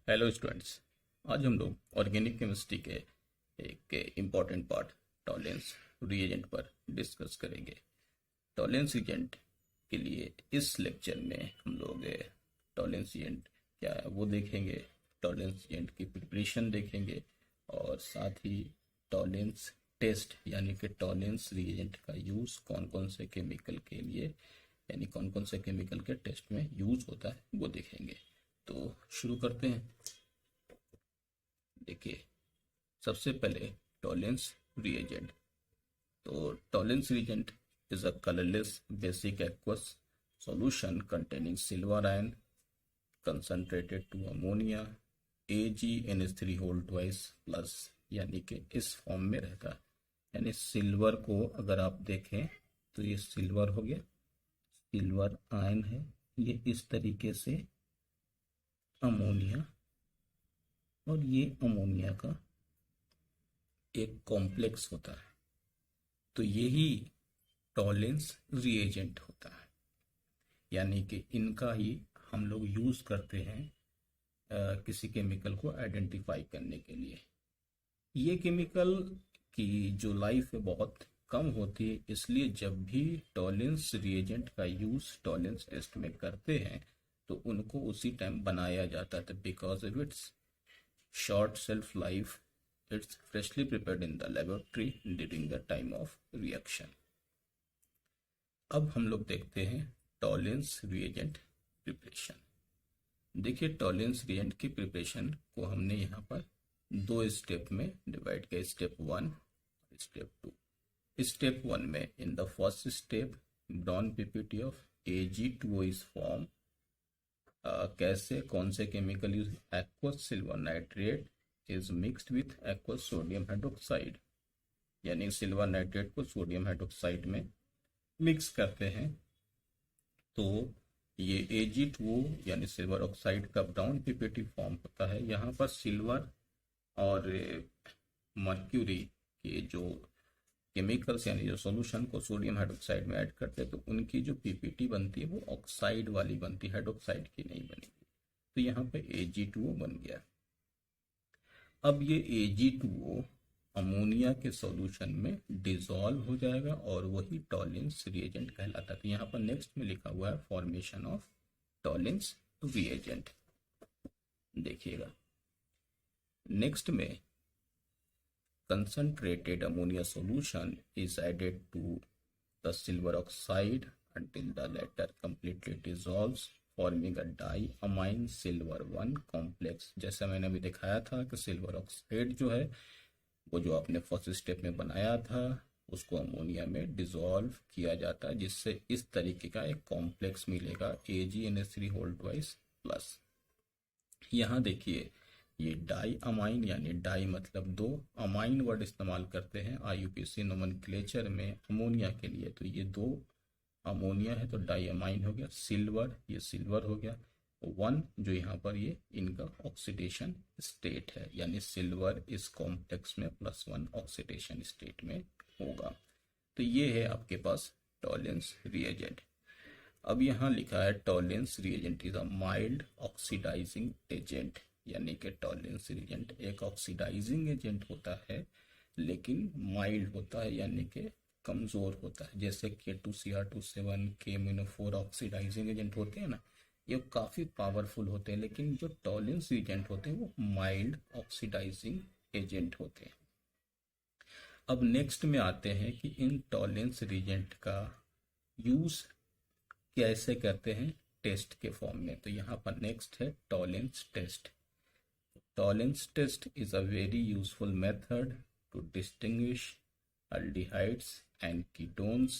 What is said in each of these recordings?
Hello students. आज हम लोग ऑर्गेनिक केमिस्ट्री के एक इम्पॉर्टेंट पार्ट टॉलेंस रिएजेंट पर डिस्कस करेंगे। टॉलेंस रिएजेंट के लिए इस लेक्चर में हम लोग टॉलेंस रिएजेंट क्या है वो देखेंगे, टॉलेंस रिएजेंट की प्रिपरेशन देखेंगे और साथ ही टॉलेंस टेस्ट यानी कि टॉलेंस रिएजेंट का यूज़ कौन कौन से केमिकल के लिए यानी कौन कौन से केमिकल के टेस्ट में यूज़ होता है वो देखेंगे। तो शुरू करते हैं। देखिए, सबसे पहले टॉलेंस रिएजेंट। तो Tollens reagent is a colourless basic aqueous solution containing silver ion concentrated to ammonia AgNH3 whole twice plus, यानी कि इस फॉर्म में रहता है। यानी सिल्वर को अगर आप देखें तो ये सिल्वर हो गया, सिल्वर आयन है, ये इस तरीके से अमोनिया और ये अमोनिया का एक कॉम्प्लेक्स होता है। तो यही टॉलेंस रिएजेंट होता है, यानी कि इनका ही हम लोग यूज़ करते हैं किसी केमिकल को आइडेंटिफाई करने के लिए। ये केमिकल की जो लाइफ है बहुत कम होती है, इसलिए जब भी टॉलेंस रिएजेंट का यूज़ टॉलेंस टेस्ट में करते हैं तो उनको उसी टाइम बनाया जाता है, because of its short shelf life. It's freshly prepared in the laboratory during the time of reaction. अब हम लोग देखते हैं टॉलेंस रिएजेंट प्रिपरेशन। देखिए, टॉलेंस रिएजेंट की प्रिपरेशन को हमने यहाँ पर दो स्टेप में डिवाइड किया, स्टेप 1 और स्टेप 2। स्टेप 1 में in the first step brown PPT of Ag2O is form. कैसे, कौन से chemical use, aqueous silver nitrate is mixed with aqueous sodium hydroxide, यानी सिल्वर नाइट्रेट को सोडियम हाइड्रोक्साइड में मिक्स करते हैं। तो ये Ag2O यानी सिल्वर ऑक्साइड का ब्राउन पीपीटी फॉर्म होता है। यहाँ पर सिल्वर और मर्क्यूरी के जो केमिकल्स यानी जो सॉल्यूशन को सोडियम हाइड्रोक्साइड में ऐड करते हैं तो उनकी जो पीपीटी बनती है वो ऑक्साइड वाली बनती है, हाइड्रोक्साइड की नहीं बनेगी। तो यहाँ पे Ag2O बन गया। अब ये Ag2O अमोनिया के सॉल्यूशन में डिसॉल्व हो जाएगा और वही टॉलेंस रिएजेंट कहलाता है। तो यहाँ पर नेक्स्ट में लिखा हुआ है फॉर्मेशन ऑफ टॉलेंस रिएजेंट। देखिएगा, नेक्स्ट में concentrated ammonia solution is added to the silver oxide until the latter completely dissolves, forming a diamine silver 1 complex। जैसा मैंने अभी दिखाया था कि सिल्वर ऑक्साइड जो है वो जो आपने फर्स्ट स्टेप में बनाया था उसको अमोनिया में डिसॉल्व किया जाता है, जिससे इस तरीके का एक कॉम्प्लेक्स मिलेगा AgNH3 होल ट्वाइस प्लस। यहाँ देखिए, ये डाई अमाइन यानी डाई मतलब दो, अमाइन वर्ड इस्तेमाल करते हैं IUPAC नोमेनक्लेचर में अमोनिया के लिए। तो ये दो अमोनिया है तो डाई अमाइन हो गया। सिल्वर, ये सिल्वर हो गया। 1 जो यहाँ पर ये इनका ऑक्सीडेशन स्टेट है, यानी सिल्वर इस कॉम्प्लेक्स में +1 ऑक्सीडेशन स्टेट में होगा। तो ये है आपके पास टॉलेंस रिएजेंट। अब यहाँ लिखा है Tollens reagent is a mild oxidising agent, यानी कि टॉलेंस रिएजेंट एक ऑक्सीडाइजिंग एजेंट होता है लेकिन माइल्ड होता है, यानी कि कमज़ोर होता है। जैसे K2Cr27 KMnO4 ऑक्सीडाइजिंग एजेंट होते हैं ना, ये काफ़ी पावरफुल होते हैं, लेकिन जो टॉलेंस रिएजेंट होते हैं वो माइल्ड ऑक्सीडाइजिंग एजेंट होते हैं। अब नेक्स्ट में आते हैं कि इन टॉलेंस रिएजेंट का यूज़ कैसे करते हैं टेस्ट के फॉर्म में। तो यहाँ पर नेक्स्ट है Tollens test. Tollens test is a very useful method to distinguish aldehydes and ketones।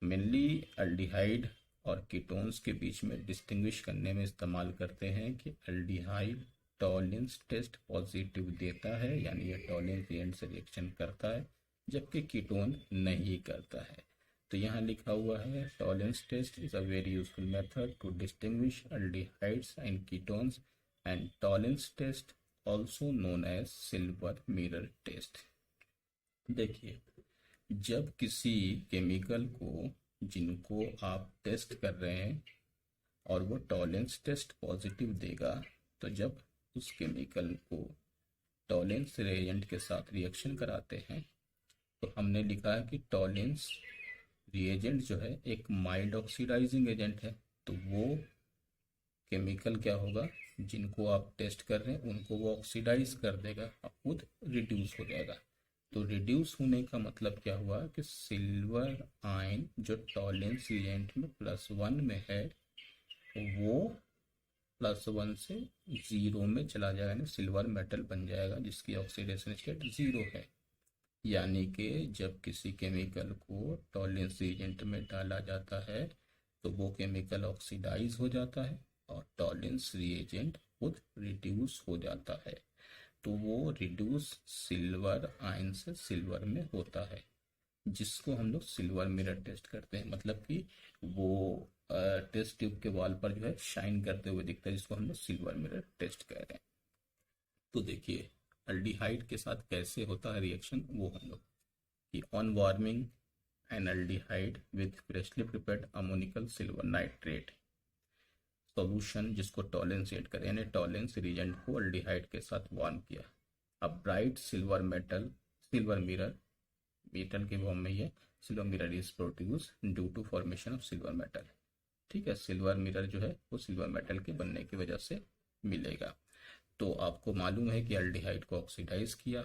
Mainly aldehyde और कीटोन्स के बीच में डिस्टिंग्विश करने में इस्तेमाल करते हैं कि अल्डिहाइड टॉलेंस टेस्ट पॉजिटिव देता है, यानी ये टॉलेंस रिएजेंट से रिएक्शन करता है, जबकि कीटोन नहीं करता है। तो यहाँ लिखा हुआ है Tollens test is a very useful method to distinguish aldehydes and ketones and Tollens test also known as silver mirror test. देखिए, जब किसी केमिकल को जिनको आप टेस्ट कर रहे हैं और वो टॉलेंस टेस्ट पॉजिटिव देगा, तो जब उस केमिकल को टॉलेंस रिएजेंट के साथ रिएक्शन कराते हैं, तो हमने लिखा है कि टॉलेंस रिएजेंट जो है एक माइल्ड ऑक्सीडाइजिंग एजेंट है। तो वो केमिकल क्या होगा, जिनको आप टेस्ट कर रहे हैं उनको वो ऑक्सीडाइज कर देगा और खुद रिड्यूस हो जाएगा। तो रिड्यूस होने का मतलब क्या हुआ कि सिल्वर आयन जो टॉलेंस रिएजेंट में +1 में है वो +1 से 0 में चला जाएगा, यानी सिल्वर मेटल बन जाएगा जिसकी ऑक्सीडेशन स्टेट 0 है। यानी कि जब किसी केमिकल को टॉलेंस रिएजेंट में डाला जाता है तो वो केमिकल ऑक्सीडाइज हो जाता है और टॉलेंस रिएजेंट खुद रिड्यूस हो जाता है। तो वो रिड्यूस सिल्वर आयन से सिल्वर में होता है, जिसको हम लोग सिल्वर मिरर टेस्ट करते हैं। मतलब कि वो टेस्ट ट्यूब के वॉल पर जो है शाइन करते हुए दिखता है, जिसको हम लोग सिल्वर मिरर टेस्ट कह रहे हैं। तो देखिए अल्डिहाइड के साथ कैसे होता है रिएक्शन, वो हम लोग कि on warming an aldehyde with freshly prepared ammoniacal silver nitrate solution, जिसको टॉलेंस ऐड करें, यानी टॉलेंस रिएजेंट को अल्डिहाइड के साथ वार्म किया। अब ब्राइट सिल्वर मिरर मेटल के फॉर्म में ये silver mirror is produce due to formation of silver metal. ठीक है, सिल्वर मिरर जो है वो सिल्वर मेटल के बनने की वजह से मिलेगा। तो आपको मालूम है कि एल्डिहाइड को ऑक्सीडाइज किया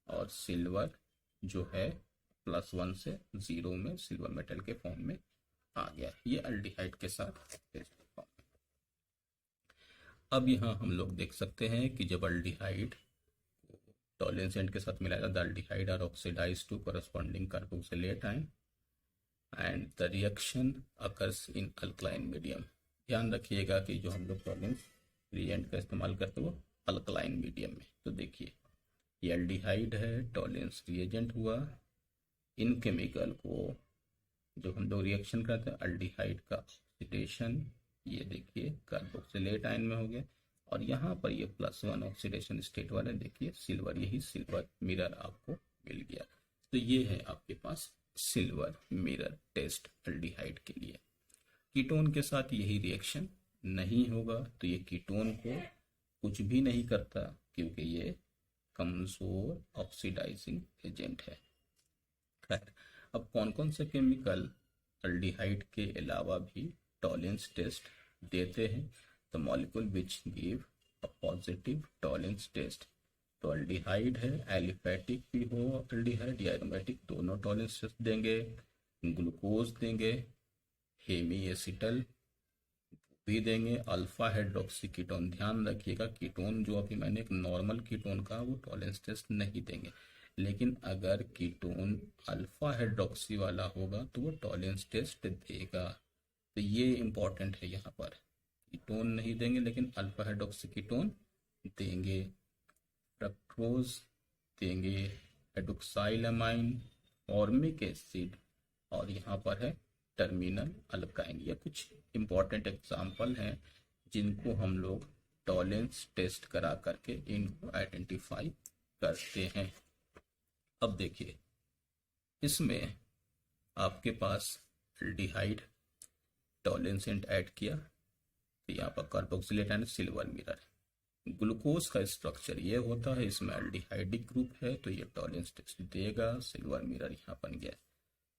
और सिल्वर जो है +1 से 0 में सिल्वर मेटल के फॉर्म में आ गया। ये एल्डिहाइड के साथ फॉर्म। अब यहाँ हम लोग देख सकते हैं कि जब एल्डिहाइड टॉलेंस एजेंट के साथ मिलाया the aldehyde are oxidise to corresponding carboxylate ion and the reaction occurs in alkaline medium. ध्यान रखिएगा कि जो हम लोग टॉलेंस रिएजेंट का इस्तेमाल करते हैं वो अल्कलाइन मीडियम में। तो देखिए ये एल्डिहाइड है, टॉलेंस रिएजेंट हुआ, इन केमिकल को जो हम लोग रिएक्शन करते हैं एल्डिहाइड का ऑक्सीडेशन, ये देखिए कार्बोक्सिलेट आयन में हो गया, और यहाँ पर ये +1 ऑक्सीडेशन स्टेट वाला देखिए सिल्वर, यही सिल्वर मिरर आपको मिल गया। तो ये है आपके पास सिल्वर मिरर टेस्ट एल्डिहाइड के लिए। कीटोन के साथ यही रिएक्शन नहीं होगा, तो ये कीटोन को कुछ भी नहीं करता क्योंकि ये कमजोर ऑक्सीडाइजिंग एजेंट है। खैर, अब कौन कौन से केमिकल एल्डिहाइड के अलावा भी टॉलेंस टेस्ट देते हैं? तो molecule which give a positive Tollens test. तो एल्डिहाइड है, एलिफेटिक भी हो एल्डिहाइड या एरोमेटिक, दोनों टॉलेंस टेस्ट देंगे। ग्लूकोज देंगे, हेमी एसिटल भी देंगे, अल्फा हाइड्रोक्सी कीटोन। ध्यान रखिएगा कीटोन जो अभी मैंने एक नॉर्मल कीटोन का वो टॉलेंस टेस्ट नहीं देंगे, लेकिन अगर कीटोन अल्फा हाइड्रोक्सी वाला होगा तो वो टॉलेंस टेस्ट देगा। तो ये इंपॉर्टेंट है, यहाँ पर कीटोन नहीं देंगे लेकिन अल्फा हाइड्रोक्सी कीटोन देंगे। फ्रक्टोज देंगे, हाइड्रोक्साइलामाइन, फॉर्मिक एसिड, और यहाँ पर है टर्मिनल अल्काइन। ये कुछ इंपॉर्टेंट एग्जाम्पल हैं जिनको हम लोग टॉलेंस टेस्ट करा करके इनको आइडेंटिफाई करते हैं। अब देखिए इसमें आपके पास एल्डिहाइड टॉलेंस ऐड किया, तो यहाँ पर carboxylate ion silver mirror. Glucose का स्ट्रक्चर ये होता है, इसमें एल्डिहाइडिक ग्रुप है तो ये टॉलेंस टेस्ट देगा, सिल्वर मिरर यहाँ बन गया।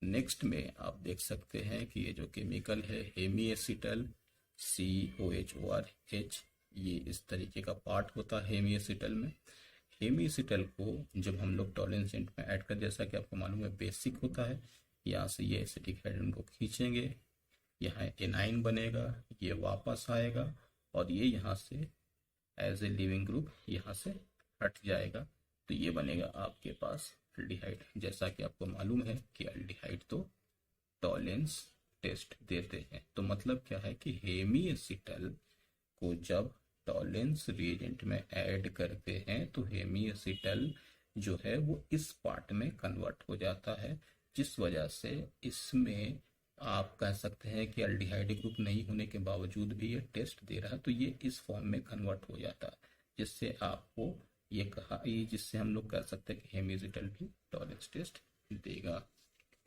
नेक्स्ट में आप देख सकते हैं कि ये जो केमिकल है हेमी एसिटल COHORH, ये इस तरीके का पार्ट होता है हेमी एसिटल में। हेमी एसिटल को जब हम लोग टॉलेंस एजेंट में ऐड कर, जैसा कि आपको मालूम है बेसिक होता है, यहाँ से ये एसिटिक हाइड्रोजन को खींचेंगे, यहाँ एनाइन बनेगा, ये वापस आएगा और ये यहाँ से एज ए लिविंग ग्रुप यहाँ से हट जाएगा, तो ये बनेगा आपके पास एल्डिहाइड। जैसा कि आपको मालूम है कि एल्डिहाइड तो टॉलेंस टेस्ट देते हैं। तो मतलब क्या है कि हेमी एसिटल को जब टॉलेंस रिएजेंट में ऐड करते हैं तो हेमी एसिटल जो है वो इस पार्ट में कन्वर्ट हो जाता है, जिस वजह से इसमें आप कह सकते हैं कि एल्डिहाइड ग्रुप नहीं होने के बावजूद भी ये टेस्ट दे रहा है, तो ये इस फॉर्म में कन्वर्ट हो जाता है, जिससे आपको ये कहा, ये जिससे हम लोग कह सकते हैं कि हेमी एसिटल भी टॉलेंस टेस्ट देगा।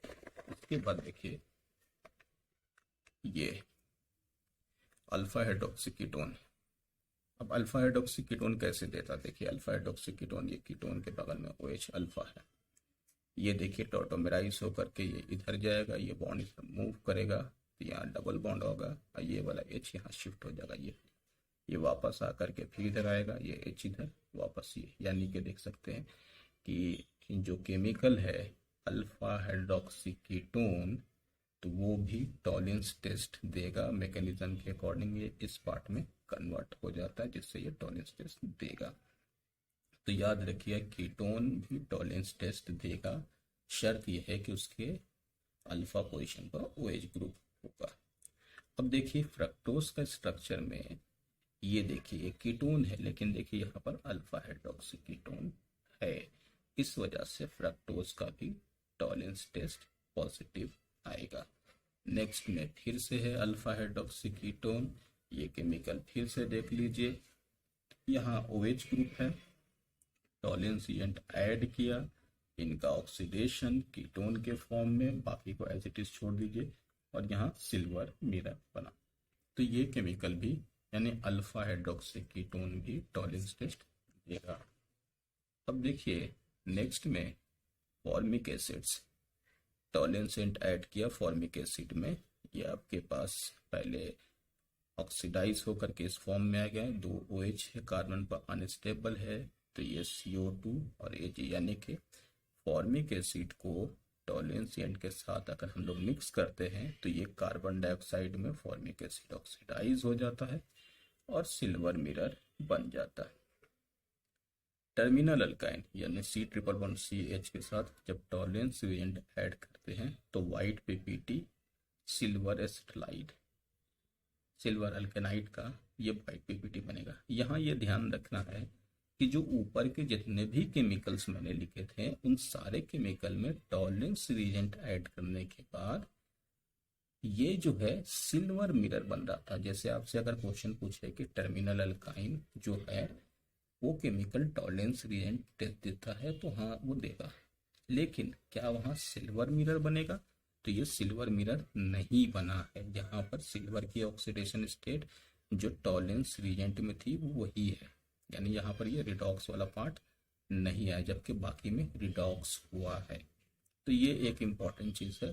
इसके बाद देखिए ये अल्फा हाइड्रोक्सी कीटोन, अब अल्फा हाइड्रोक्सी कीटोन कैसे देता, देखिए अल्फा हाइड्रोक्सी कीटोन, ये कीटोन के बगल में OH अल्फा है, ये देखिए टॉटोमेराइज होकर के ये इधर जाएगा, ये बॉन्ड इधर मूव करेगा तो यहाँ डबल बॉन्ड होगा और ये वाला H यहाँ शिफ्ट हो जाएगा, ये वापस आकर के फिर इधर आएगा, ये H इधर वापस, ये यानी कि देख सकते हैं कि जो केमिकल है अल्फा हाइड्रोक्सी कीटोन, तो वो भी टॉलेंस टेस्ट देगा, मैकेनिज्म के अकॉर्डिंग ये इस पार्ट में कन्वर्ट हो जाता है जिससे ये टॉलेंस टेस्ट देगा। तो याद रखिए कीटोन भी टॉलेंस टेस्ट देगा, शर्त यह है कि उसके अल्फा पोजीशन पर OH ग्रुप होगा। अब देखिए फ्रक्टोज का स्ट्रक्चर में ये देखिए कीटोन है, लेकिन देखिए यहाँ पर अल्फा हाइड्रोक्सी कीटोन है, इस वजह से फ्रक्टोज का भी टॉलेंस टेस्ट पॉजिटिव आएगा। नेक्स्ट में फिर से है अल्फा हाइड्रोक्सी कीटोन, ये केमिकल फिर से देख लीजिए, यहाँ OH ग्रुप है, टॉलेंस एजेंट ऐड किया, इनका ऑक्सीडेशन कीटोन के फॉर्म में, बाकी को एज इट इज छोड़ दीजिए, और यहाँ सिल्वर मिरर बना। तो ये केमिकल भी यानी अल्फा हाइड्रोक्सी कीटोन भी टॉलेंस टेस्ट देगा। अब देखिए नेक्स्ट में फॉर्मिक एसिड्स, टॉलेंसेंट ऐड किया फॉर्मिक एसिड में, ये आपके पास पहले ऑक्सीडाइज होकर के इस फॉर्म में आ गया, 2 OH है, कार्बन पर अनस्टेबल है, तो ये CO2 और Ag, यानी कि फॉर्मिक एसिड को टॉलेंसेंट के साथ अगर हम लोग मिक्स करते हैं तो ये कार्बन डाइऑक्साइड में फॉर्मिक एसिड ऑक्सीडाइज हो जाता है और सिल्वर मिरर बन जाता है। टर्मिनल अल्काइन यानी C∼CH के साथ जब टॉलेंस एजेंट ऐड करते हैं तो white PPT silver acetylide, silver alkynide का ये व्हाइट PPT बनेगा। यहाँ ये ध्यान रखना है कि जो ऊपर के जितने भी केमिकल्स मैंने लिखे थे उन सारे केमिकल में टॉलेंस रिएजेंट ऐड करने के बाद ये जो है सिल्वर मिरर बन रहा था। जैसे आपसे अगर क्वेश्चन पूछे कि टर्मिनल अल्काइन जो है वो केमिकल टॉलेंस रिएजेंट टेस्ट देता है, तो हाँ वो देगा, लेकिन क्या वहाँ सिल्वर मिरर बनेगा, तो ये सिल्वर मिरर नहीं बना है। यहाँ पर सिल्वर की ऑक्सीडेशन स्टेट जो टॉलेंस रिएजेंट में थी वो वही है, यानी यहाँ पर ये रिडॉक्स वाला पार्ट नहीं आया, जबकि बाकी में रिडॉक्स हुआ है। तो ये एक इम्पॉर्टेंट चीज़ है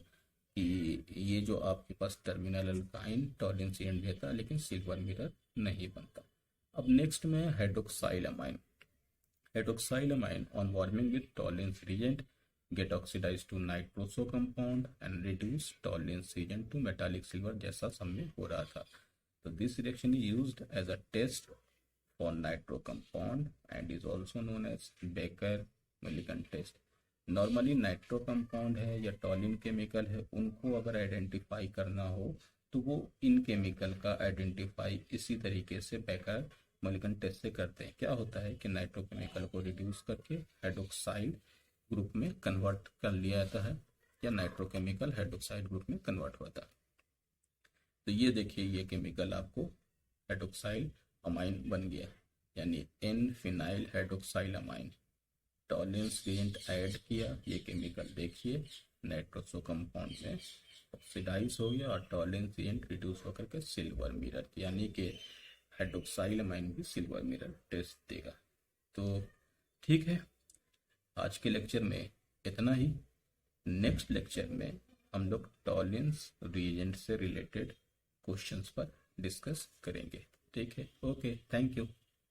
कि ये जो आपके पास टर्मिनल अल्काइन टॉलेंस रिएजेंट देता है लेकिन सिल्वर मिरर नहीं बनता। अब नेक्स्ट में hydroxyl amine, hydroxyl amine on warming with Tollens reagent get oxidized to nitroso compound and reduce tolerance reagent to metallic silver, जैसा सब में हो रहा था। तो this reaction is used as a test for nitro compound and is also known as Baker-Millikan test। Normally nitro compound है या टॉलिन chemical है, उनको अगर आइडेंटिफाई करना हो तो वो इन केमिकल का आइडेंटिफाई इसी तरीके से बेकर मिलिकन टेस्ट से करते हैं। क्या होता है कि नाइट्रो केमिकल को रिड्यूस करके हाइड्रोक्साइड ग्रुप में कन्वर्ट कर लिया जाता है या नाइट्रोकेमिकल हाइड्रोक्साइड ग्रुप में कन्वर्ट होता है। तो ये देखिए ये केमिकल आपको हाइड्रोक्साइल अमाइन बन गया, यानी N-phenyl hydroxyl amine. Tollens reagent add किया, ये केमिकल देखिए नाइट्रोसो कंपाउंड में ऑक्सीडाइज हो गया और टॉलेंस रिएजेंट रिड्यूस होकर के सिल्वर मिरर, यानी कि हाइड्रोक्साइल अमाइन भी सिल्वर मिरर टेस्ट देगा। तो ठीक है, आज के लेक्चर में इतना ही। नेक्स्ट लेक्चर में हम लोग टॉलेंस रिएजेंट से रिलेटेड क्वेश्चंस पर डिस्कस करेंगे। ठीक है, ओके, थैंक यू।